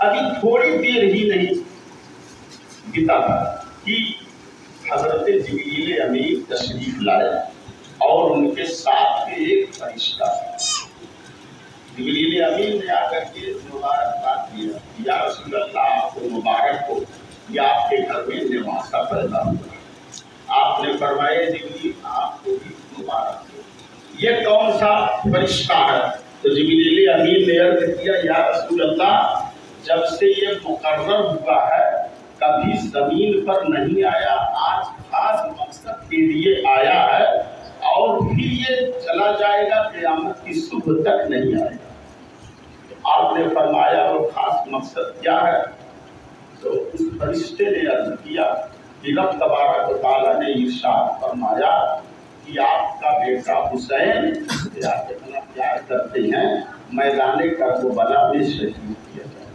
ابھی تھوڑی دیر ہی نہیں بتا کہ حضرت جبریل امین تشریف لائے اور ان کے ساتھ ایک فرشتہ جبریل امین نے آ کر کے مبارکباد دیا، یا رسول اللہ آپ کو مبارک ہو کہ آپ کے گھر میں نواسا پیدا ہوا۔ آپ نے فرمایا جبریل آپ کو بھی مبارک ہو، یہ کون سا فرشتہ ہے؟ تو جبریل امین نے عرض کیا، یا رسول اللہ جب سے یہ مقرر ہوا ہے کبھی زمین پر نہیں آیا، آج خاص مقصد کے لیے آیا ہے اور پھر یہ چلا جائے گا، قیامت کی صبح تک نہیں آئے گا۔ آپ نے فرمایا اور خاص مقصد کیا ہے؟ تو اس فرشتے نے عرض کیا کہ رب تبارک و تعالیٰ نے ارشاد فرمایا کہ آپ کا بیٹا حسین کیا کرتے ہیں میدان کربلا میں شہید کیا جائے۔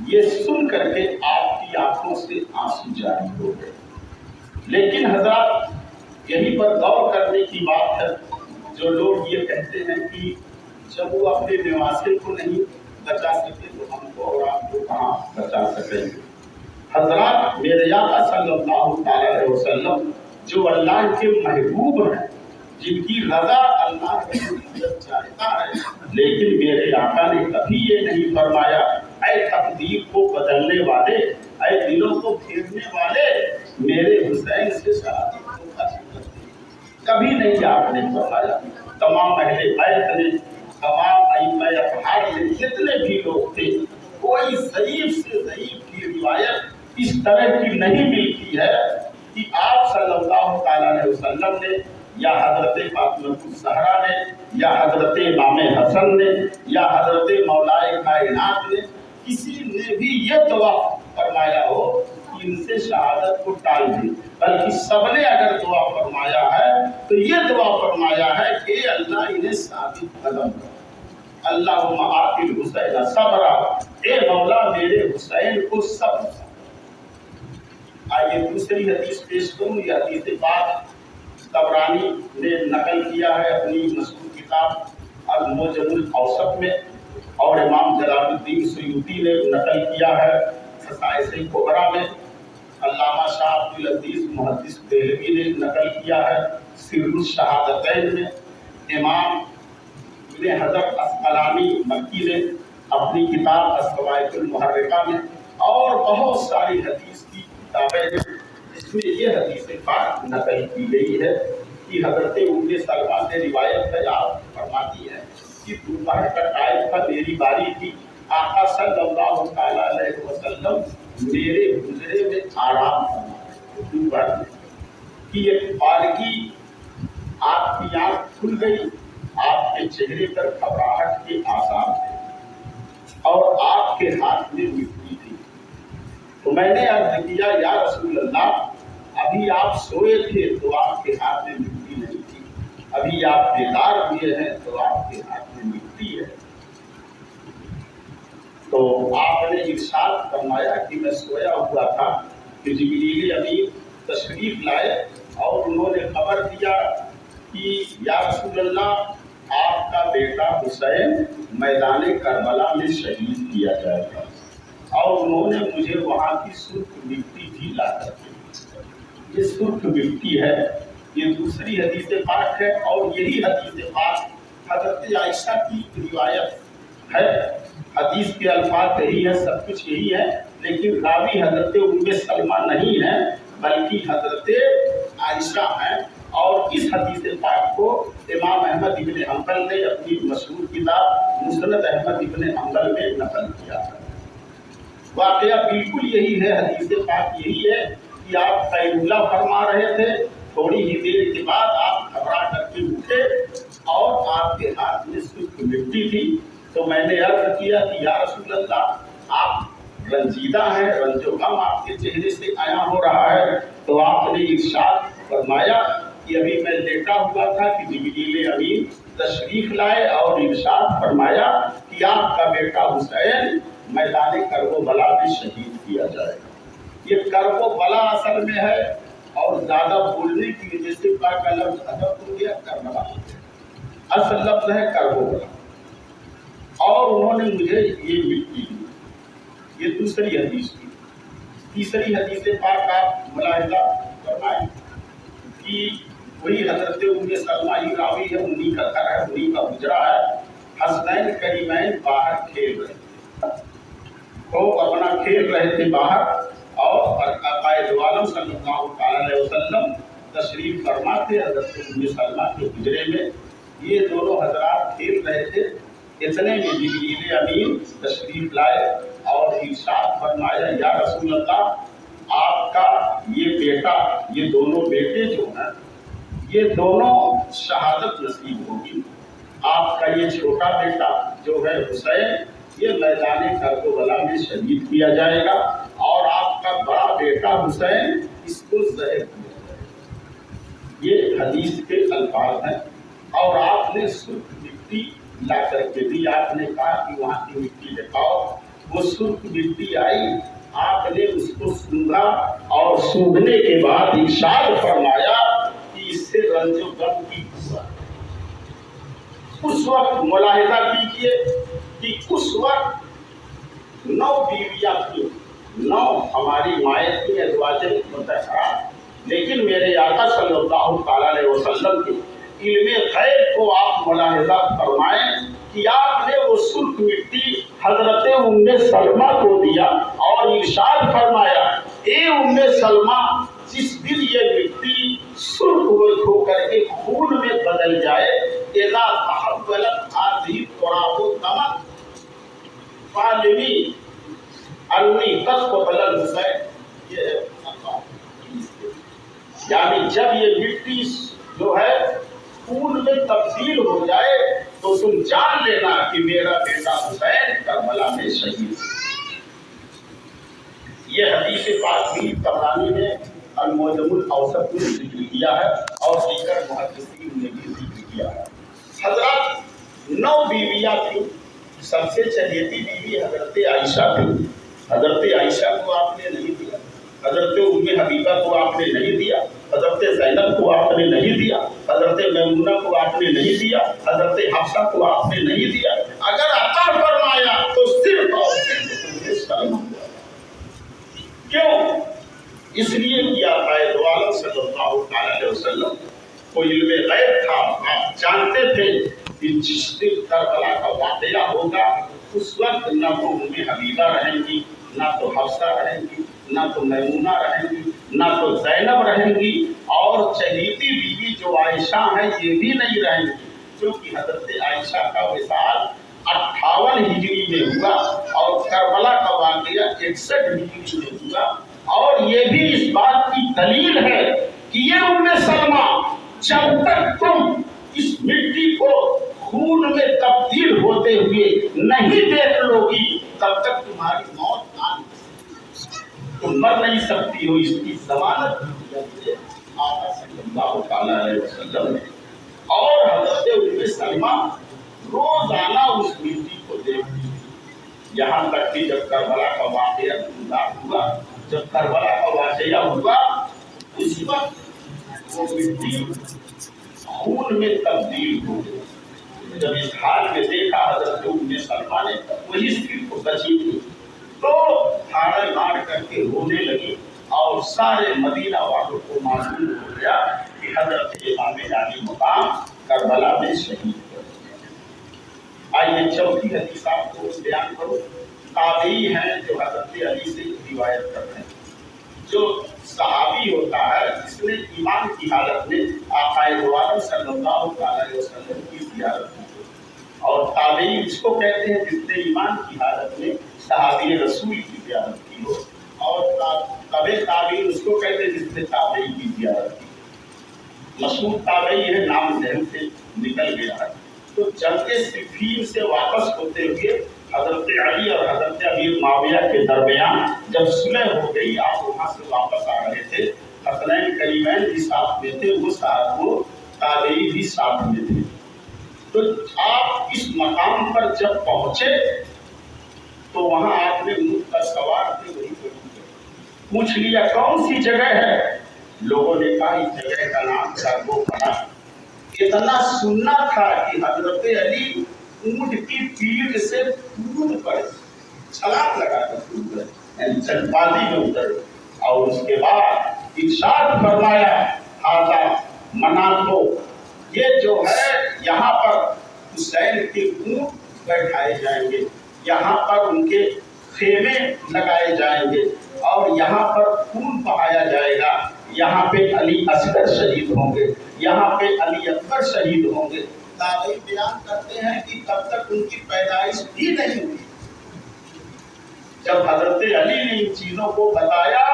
یہ سن کر کے آپ کی آنکھوں سے آنسو جاری ہو گئے۔ لیکن حضرات یہیں پر غور کرنے کی بات ہے، جو لوگ یہ کہتے ہیں کہ جب وہ اپنے نواسے کو نہیں بچا سکتے تو ہم کو اور آپ کو کہاں بچا سکیں گے؟ حضرات میرے آقا صلی اللہ تعالی علیہ وسلم جو اللہ کے محبوب ہیں، جن کی رضا اللہ چاہتا ہے، لیکن میرے آقا نے کبھی یہ نہیں فرمایا اے تقدیر کو بدلنے والے، اے دلوں کو پھیرنے والے، میرے حسین سے شہادت کو حاصل کرتے، کبھی نہیں آپ نے فرمایا۔ تمام اہل بیت نے، تمام ائمہ اطہار نے، جتنے بھی لوگ تھے، کوئی ضعیف سے ضعیف کی روایت اس طرح کی نہیں ملتی ہے کہ آپ صلی اللہ تعالیٰ علیہ وسلم نے یا حضرت فاطمہ الزہرا نے یا حضرت امام حسن نے یا حضرت مولائے کائنات نے کسی نے بھی یہ دعا فرمایا ہو کہ ان سے شہادت کو ٹال دے، بلکہ سب نے اگر دعا فرمایا ہے تو یہ دعا فرمایا ہے کہ اللہ انہیں ثابت قدم کرو، اللہم آت الحسین صبرا، اے مولا میرے حسین کو صبر۔ آئیے دوسری حدیث پیش کروں، یہ حدیث پاک طبرانی نے نقل کیا ہے اپنی مشہور کتاب المعجم الاوسط میں، اور امام جلال الدین سیوطی نے نقل کیا ہے خصائص کبریٰ میں، علامہ شاہ عبد العزیز محدث دہلوی نے نقل کیا ہے سر الشہادتین میں، امام ابن حجر عسقلانی مکی نے اپنی کتاب الصواعق المحرقہ میں، اور بہت ساری حدیث کی کتابیں ہیں جس میں یہ حدیث پاک نقل کی گئی ہے کہ حضرت ام سلمہ سے روایت ہے، آپ فرماتی ہیں کہ دوپہر کا ٹائم تھا، میری باری تھی، آقا صلی اللہ تعالیٰ علیہ وسلم میرے حجرے میں آرام فرما دوپہر میں کہ ایک بارگی آپ کی آنکھ کھل گئی، آپ کے چہرے پر گھبراہٹ کے آثار تھے اور آپ کے ہاتھ میں مٹی تھی۔ تو میں نے عرض کیا یا رسول اللہ ابھی آپ سوئے تھے تو آپ کے ہاتھ میں مٹی نہیں تھی، ابھی آپ بیدار ہوئے ہیں تو آپ کے ہاتھ میں مٹی ہے۔ تو آپ نے ارشاد فرمایا کہ میں سویا ہوا تھا کہ جبریل امین تشریف لائے اور انہوں نے خبر دیا کہ یا رسول اللہ آپ کا بیٹا حسین میدان کربلا میں شہید کیا جائے گا، اور انہوں نے مجھے وہاں کی سرخ مٹی بھی لا کر دی۔ یہ سرخ مٹی ہے، یہ دوسری حدیث پاک ہے، اور یہی حدیث پاک حضرت عائشہ کی روایت ہے۔ حدیث کے الفاظ یہی ہے، سب کچھ یہی ہے، لیکن راوی حضرت ام سلمہ نہیں ہے بلکہ حضرت عائشہ ہیں، اور اس حدیث پاک کو امام احمد ابن حنبل نے اپنی مشہور کتاب مسند احمد ابن حنبل میں نقل کیا ہے۔ واقعہ بالکل یہی ہے، حدیث پاک یہی ہے کہ آپ قیلولہ فرما رہے تھے، تھوڑی ہی دیر کے بعد آپ گھبرا کر کے اٹھے اور آپ کے ہاتھ میں سرخ مٹی تھی۔ تو میں نے عرض کیا کہ یا رسول اللہ آپ رنجیدہ ہیں، رنج و غم آپ کے چہرے سے عیاں ہو رہا ہے۔ تو آپ نے ارشاد فرمایا کہ ابھی میں لیٹا ہوا تھا کہ جبریل امین تشریف لائے اور ارشاد فرمایا کہ آپ کا بیٹا حسین میدان کربلا میں شہید کیا جائے گا۔ یہ کربلا اصل میں ہے، اور زیادہ بولنے کی وجہ سے پاک کا لفظ ادب ہو گیا، کربلا اصل لفظ ہے کربلا۔ اور انہوں نے مجھے یہ مٹی دی. یہ دوسری حدیث کی. تیسری حدیث پاک آپ ملاحظہ فرمائیں کہ وہی حضرت ام سلمہ ہی راوی ہے، انہی کا گھر ہے، انہی کا گزرا ہے. حسنین کریمین باہر کھیل رہے، وہ اپنا کھیل رہے تھے باہر، اور عقائد عالم صلی اللہ علیہ وسلم تشریف فرما تھے حضرت ام سلمہ کے حجرے میں. یہ دونوں حضرات کھیل رہے تھے. اتنے میں جبریل امین تشریف لائے اور ارشاد فرمایا یا رسول اللہ آپ کا یہ بیٹا، یہ دونوں بیٹے جو ہیں یہ دونوں شہادت نصیب ہوگی. آپ کا یہ چھوٹا بیٹا جو ہے حسین یہ میدان کربلا میں شہید کیا جائے گا، اور آپ کا بڑا بیٹا حسین اس کو زہر کیا جائے گا. یہ حدیث کے الفاظ ہیں. اور آپ نے سرخ مٹی لا کر کے دی. آپ نے کہا کہ وہاں کی مٹی دکھاؤ. وہ سرخ مٹی آئی، آپ نے اس کو سونگا اور سونگنے کے بعد ارشاد فرمایا کہ اس سے رنج و غم کی ہوا. اس وقت ملاحظہ کیجیے کہ اس وقت 9 بیویاں تھیں، 9 ہماری مائیں تھیں ازواج مطہرات. لیکن میرے آقا صلی اللہ علیہ وسلم کے علم غیب کو آپ ملاحظہ فرمائیں کہ آپ نے وہ سرخ مٹی حضرت ام سلمہ کو دیا اور ارشاد فرمایا اے ام سلمہ جس دن یہ مٹی سرخ ہو کر کے خون میں بدل جائے اذا تحولت هذه التراب دما فعلمی انی تقبل الحسین. یعنی جب یہ مٹی جو ہے خون میں تبدیل ہو جائے تو تم جان لینا کہ میرا بیٹا حسین کربلا میں شہید. یہ حدیث پاک بھی طبرانی نے المعجم الاوسط میں ذکر کیا ہے اور دیگر محدثین نے بھی ذکر کیا ہے. حضرات 9 بیویاں تھیں. سب سے چہیتی بیوی حضرت عائشہ تھی. حضرت عائشہ کو آپ نے نہیں دیا، حضرت ام حبیبہ کو آپ نے نہیں دیا، حضرت زینب کو آپ نے نہیں دیا، حضرت میمونہ کو آپ نے نہیں دیا، حضرت حفصہ کو آپ نے نہیں دیا. اگر عطا فرمایا تو صرف اور صرف سلمہ. کیوں؟ اس لیے کیا عقائد عالم صلی اللہ علیہ وسلم کو علم غیب تھا. آپ جانتے تھے کہ جس دن کربلا کا واقعہ ہوگا اس وقت نہ تو ام حبیبہ رہیں گی، نہ تو حفصہ رہیں گی، نہ تو میمونہ رہیں گی، نہ تو زینب رہیں گی، اور چہیتی بیوی جو عائشہ ہیں یہ بھی نہیں رہیں گی. کیونکہ حضرت عائشہ کا وصال 58 ہجری میں ہوا اور کربلا کا واقعہ 61 ہجری میں ہوا. اور یہ بھی اس بات کی دلیل ہے کہ یہ ام سلمہ جب تک تم اس مٹی کو خون میں تبدیل ہوتے ہوئے نہیں دیکھ لو گی تب تک تمہاری موت نہ تم مر نہیں سکتی ہو. اس کی ضمانت آقا صلی اللہ علیہ وسلم نے. اور حضرت ام سلمہ روزانہ اس مٹی کو دیکھتی تھی، یہاں تک کہ جب کربلا کا واقعہ ہوا، جب کربلا کا واقعہ ہوا اس وقت وہ مٹی خون میں تبدیل ہو گئی. جب اس حال میں دیکھا حضرت ام سلمہ نے وہی صرف بچی تھی تو ہاڑے مار کر کے رونے لگی اور سارے مدینہ والوں کو معلوم ہو گیا کہ حضرت امام علی مقام کربلا میں شہید ہو گئے. آئیے چوتھی حدیث آپ کو بیان کرو. تابعی ہیں جو حضرت علی سے روایت کرتے ہیں. جو صحابی ہوتا ہے جس نے ایمان کی حالت میں آقا عالم صلی اللہ علیہ وسلم کی زیارت کی، اور تابعی اس کو کہتے ہیں جس نے ایمان کی حالت میں صحابی رسول کی زیارت کی ہو، اور تابعی اس کو کہتے ہیں جس نے تابعی کی زیارت کی. مشہور تابعی ہے، نام ذہن سے نکل گیا ہے. تو جنگ صفین سے واپس ہوتے ہوئے حضرت علی اور حضرت امیر معاویہ کے درمیان جب صلح ہو گئی، آپ وہاں سے واپس آ رہے تھے. حسنین کریمین بھی ساتھ میں تھے، وہ تابعی بھی ساتھ میں تھے. تو آپ اس مقام پر جب پہنچے تو وہاں آپ نے اونٹ پر سوار تھے، وہی پوچھ لیا کون سی جگہ ہے. لوگوں نے کہا اس جگہ کا نام کربو پڑا. اتنا سننا تھا کہ حضرت علی اونٹ کی پیٹھ سے کود پڑے، چھلانگ لگا کر کود گئے، یعنی جلد بازی میں اترے، اور اس کے بعد ارشاد فرمایا ہاذا مناطو، یہ جو ہے یہاں پر حسین کے اونٹ بیٹھائے جائیں گے، یہاں پر ان کے خیمے لگائے جائیں گے، اور یہاں پر خون بہایا جائے گا، یہاں پہ علی اصغر شہید ہوں گے، یہاں پہ علی اکبر شہید ہوں گے۔ دادئی بیان کرتے ہیں کہ تب تک ان کی پیدائش بھی نہیں ہوئی۔ جب حضرت علی نے ان چیزوں کو بتایا،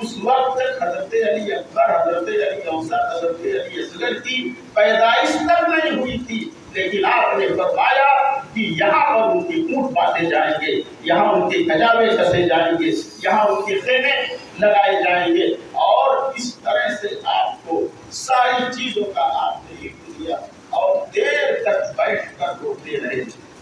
اس وقت تک حضرت علی اکبر، حضرت علی اوسط، حضرت علی اصغر کی پیدائش تک نہیں ہوئی تھی، لیکن آپ نے فرمایا کہ یہاں پر ان کے اونٹ باندھے جائیں گے، یہاں ان کے گجاوے کسے جائیں گے، یہاں ان کے خیمے لگائے جائیں گے، اور اس طرح سے آپ کو ساری چیزوں کا آپ نے علم دیا، اور دیر تک بیٹھ کر روتے رہے۔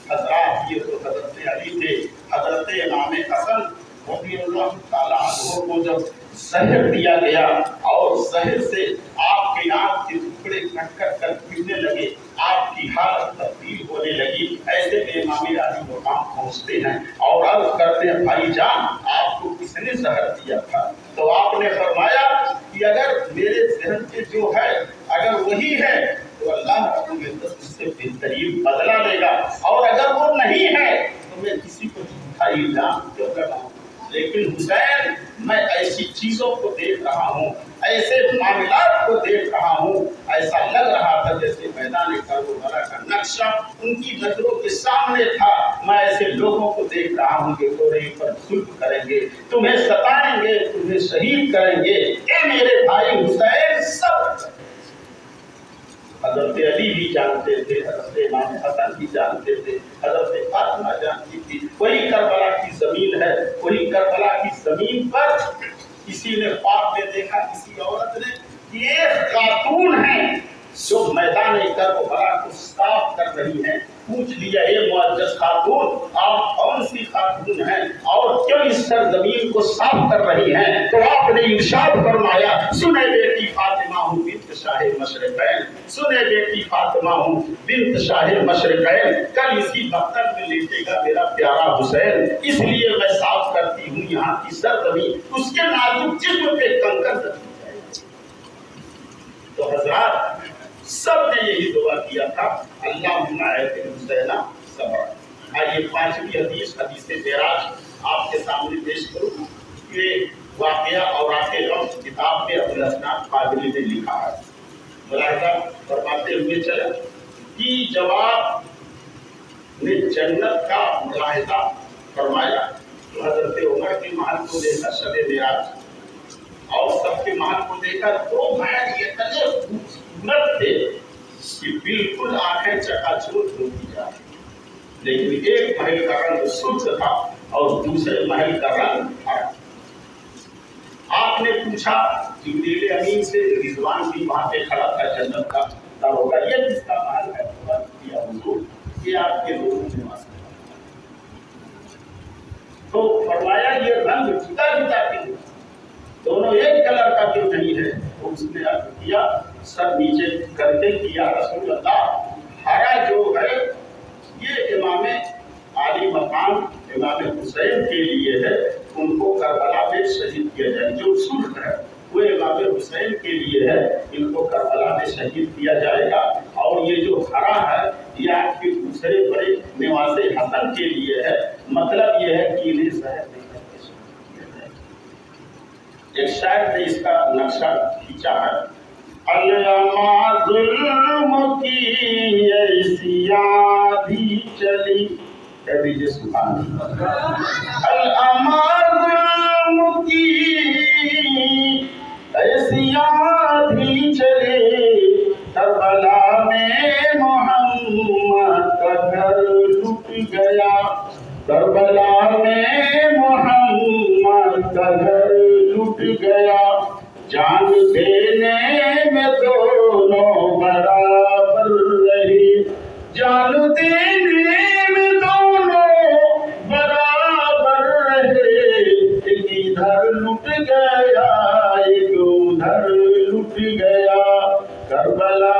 حضرات یہ تو حضرت علی تھے۔ حضرت امام حسن رضی اللہ تعالیٰ عنہ کو جب زہر دیا گیا اور زہر سے آپ کے آنکھ کے ٹکڑے کٹ کٹ کر گرنے لگے، آپ کی حالت تبدیل ہونے لگی، ایسے میں امام علی مقام پہنچتے ہیں اور عرض کرتے ہیں بھائی جان آپ کو کس نے زہر دیا تھا؟ تو آپ نے فرمایا کہ اگر میرے ذہن پہ جو ہے اگر وہی ہے تو اللہ رب العزت اس سے بہترین بدلہ دے گا، اور اگر وہ نہیں ہے تو میں کسی کو جھوٹا الزام کیوں لگاؤں؟ لیکن حسین میں ایسی چیزوں کو دیکھ رہا ہوں، ایسے معاملات کو دیکھ رہا ہوں، ایسا لگ رہا تھا جیسے میدان کربلا کا نقشہ ان کی نظروں کے سامنے تھا۔ میں ایسے لوگوں کو دیکھ رہا ہوں کہ تمہیں پر ظلم کریں گے، تمہیں ستائیں گے، تمہیں شہید کریں گے، اے میرے بھائی حسین سب۔ حضرت علی بھی جانتے تھے، حضرت امام حسن بھی جانتے تھے، حضرت فاطمہ جانتی تھی وہی کربلا کی زمین ہے، وہی کربلا کی زمین پر کسی نے خواب میں دیکھا، کسی عورت نے کہ ایک خاتون ہے جو میدان کربلا کو صاف کر رہی ہیں۔ پوچھ لیا اے معزز خاتون آپ کون سی خاتون ہیں اور کیوں اس سرزمین کو صاف کر رہی ہیں؟ تو آپ نے ارشاد فرمایا سنے بیٹی فاطمہ ہوں بنت شاہ مشرقین، سنے بیٹی فاطمہ ہوں بنت شاہ مشرقین، کل اسی مقتل میں لیٹے گا میرا پیارا حسین، اس لیے میں صاف کرتی ہوں یہاں کی سرزمین، اس کے نازک جسم پہ کنکر رکھی جائے۔ تو حضرات سب نے یہی دعا کیا تھا اللہم اعط حسین صبرا۔ آئیے پانچویں حدیث، حدیث معراج آپ کے سامنے پیش کروں۔ یہ واقعہ اوراق غم کتاب میں ابوالاسناد قادری نے لکھا ہے۔ ملاحظہ فرماتے ہوئے چلے کہ جواب نے جنت کا ملاحظہ فرمایا تو حضرت عمر کے محل کو دیکھا شب معراج، اور سب کے محل کو دیکھا تو محل اتنے خوبصورت تھے کہ بالکل آنکھیں چکا چوٹ ہوتی جا رہی، لیکن ایک محل کا رنگ سرخ تھا اور دوسرے محل کا رنگ ہرا۔ آپ نے پوچھا جبریل امین سے، رضوان بھی وہاں پہ کھڑا تھا جنت کا داروغہ، یہ کس کا محل ہے؟ یا حضور یہ آپ کے روح میں واسطہ۔ تو فرمایا یہ رنگ جدا جدا کیوں، دونوں ایک کلر کا کیوں نہیں ہے؟ تو اس نے عرض کیا سر نیچے کرتے کہ یا رسول اللہ ہرا جو ہے یہ امام عالی مقام امام حسین کے لیے ہے، ان کو کربلا میں شہید کیا جائے، جو سرخ ہے وہ امام حسین کے لیے ہے، ان کو کربلا میں شہید کیا جائے گا، اور یہ جو ہرا ہے یہ آپ کے دوسرے بڑے نواز حسن کے لیے ہے، مطلب یہ ہے کہ انہیں زہر دے کر کے شہید کیا جائے گا۔ ایک شاعر نے اس کا نقشہ کھینچا ہے، علامہ ظلم کی ایسی آندھی چلی، کہہ دیجیے سبحان اللہ۔ علامہ ظلم کی ایسی آندھی چلی، کربلا میں محمد کا گھر لٹ گیا، کربلا میں محمد کا گھر لٹ گیا، جان دینے میں دونوں برابر رہی، جان دینے میں دونوں برابر رہے، ایک ادھر لٹ گیا ایک ادھر لٹ گیا، کربلا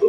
2